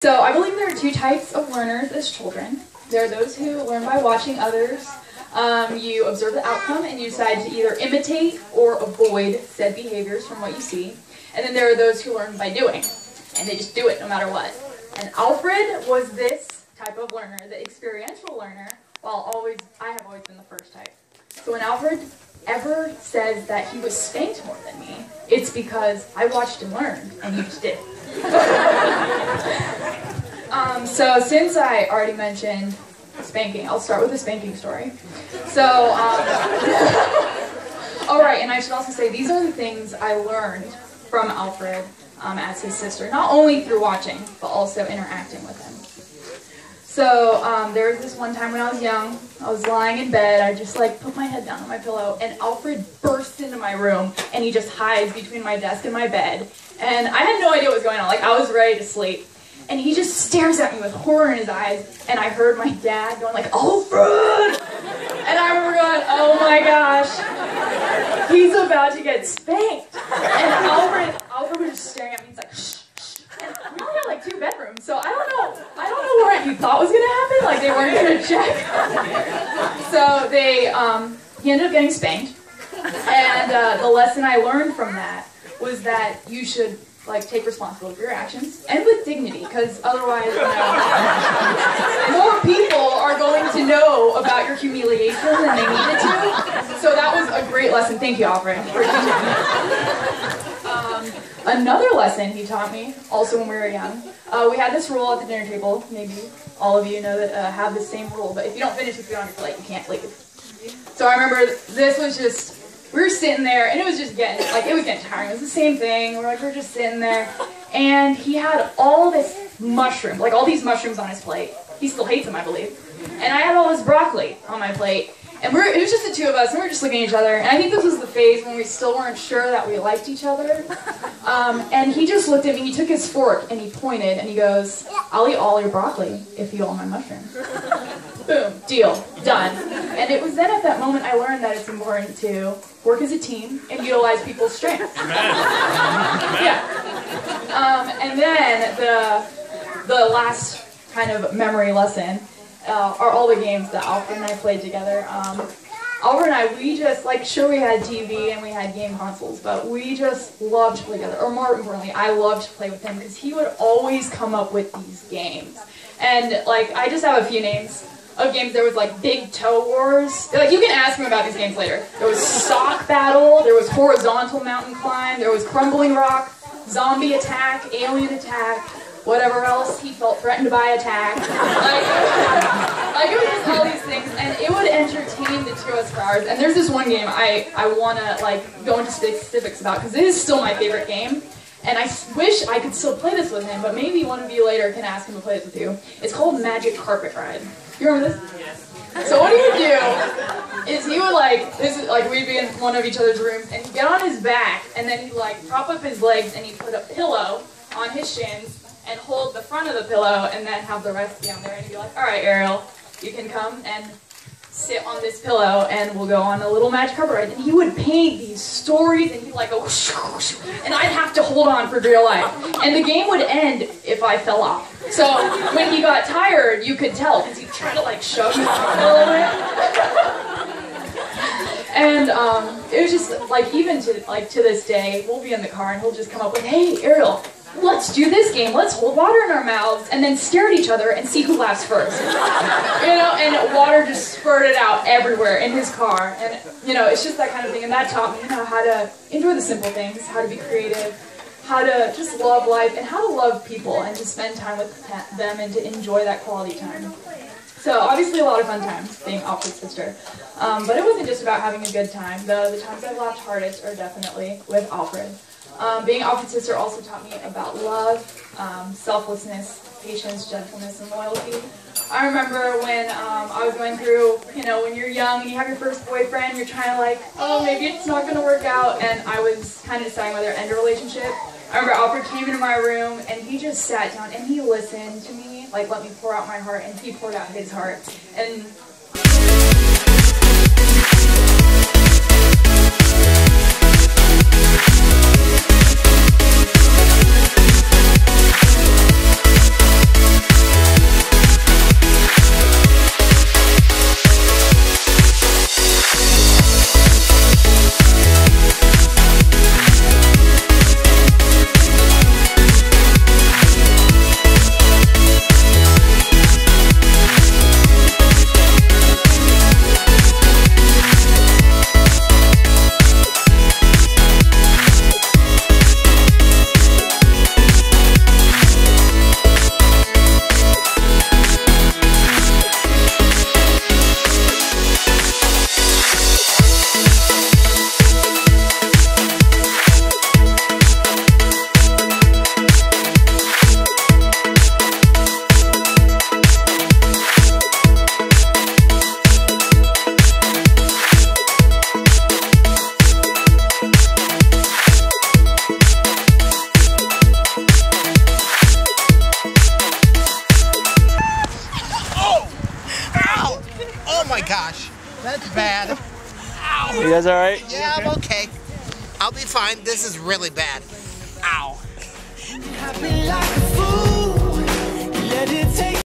So I believe there are two types of learners as children. There are those who learn by watching others. You observe the outcome and you decide to either imitate or avoid said behaviors from what you see. And then there are those who learn by doing, and they just do it no matter what. And Alfred was this type of learner, the experiential learner, while I have always been the first type. So when Alfred ever says that he was spanked more than me, it's because I watched and learned, and he just did. So since I already mentioned spanking, I'll start with a spanking story. So, alright, and I should also say these are the things I learned from Alfred as his sister, not only through watching, but also interacting with him. So there was this one time when I was young, I was lying in bed, I just put my head down on my pillow, and Alfred bursts into my room, and he just hides between my desk and my bed, and I had no idea what was going on, I was ready to sleep, and he just stares at me with horror in his eyes, and I heard my dad going Alfred! And I remember going, oh my gosh, he's about to get spanked. And Alfred was just staring at me, he's like, shh. And we only had 2 bedrooms, so I don't know what he thought was gonna happen, they weren't gonna check. So he ended up getting spanked, and the lesson I learned from that was that you should take responsibility for your actions, and with dignity, because otherwise, more people are going to know about your humiliation than they needed to. So that was a great lesson. Thank you, Alfred, for teaching me. Another lesson he taught me, also when we were young, we had this rule at the dinner table. Maybe all of you know that have the same rule, but if you don't finish with food on your plate, you can't leave. So I remember this was just. We were sitting there, and it was just getting, it was getting tiring. It was the same thing. We're just sitting there, and he had all this mushroom, all these mushrooms on his plate. He still hates them, I believe. And I had all this broccoli on my plate, and it was just the two of us, and we were just looking at each other. And I think this was the phase when we still weren't sure that we liked each other. And he just looked at me. He took his fork, and he pointed, and he goes, "I'll eat all your broccoli if you eat all my mushrooms." Boom, deal, done. And it was then at that moment I learned that it's important to work as a team and utilize people's strengths. Yeah. And then the last kind of memory lesson are all the games that Alfred and I played together. Alfred and I, we just, sure we had TV and we had game consoles, but we just loved to play together. Or more importantly, I loved to play with him because he would always come up with these games. And, I just have a few names of games. There was Big Toe Wars. You can ask him about these games later. There was Sock Battle, there was Horizontal Mountain Climb, there was Crumbling Rock, Zombie Attack, Alien Attack, whatever else he felt threatened by attack. It was just all these things, and it would entertain the two of us for hours. And there's this one game I want to go into specifics about, because it is still my favorite game. And I wish I could still play this with him, but maybe one of you later can ask him to play this with you. It's called Magic Carpet Ride. You remember this? Yes. So what he would do is he would we'd be in one of each other's rooms, and he'd get on his back, and then he'd prop up his legs, and he'd put a pillow on his shins, and hold the front of the pillow, and then have the rest down there, and he'd be like, "Alright, Ariel, you can come and sit on this pillow, and we'll go on a little magic carpet ride." And he would paint these stories, and he'd go whoosh, whoosh, and I'd have to hold on for dear life. And the game would end if I fell off. So when he got tired, you could tell, because he'd try to shove me off a little bit. And it was just even to this day, we'll be in the car, and he'll just come up with, "Hey, Ariel, let's do this game. Let's hold water in our mouths and then stare at each other and see who laughs first." And water just spurted out everywhere in his car. And, it's just that kind of thing. And that taught me, how to enjoy the simple things, how to be creative, how to just love life, and how to love people and to spend time with them and to enjoy that quality time. So, obviously a lot of fun times being Alfred's sister. But it wasn't just about having a good time. The times I've laughed hardest are definitely with Alfred. Being Alfred's sister also taught me about love, selflessness, patience, gentleness, and loyalty. I remember when I was going through, when you're young and you have your first boyfriend, you're trying to oh, maybe it's not going to work out, and I was kind of deciding whether to end a relationship. I remember Alfred came into my room, and he just sat down, and he listened to me, let me pour out my heart, and he poured out his heart. And my gosh. That's bad. Ow. You guys alright? Yeah, I'm okay. I'll be fine. This is really bad.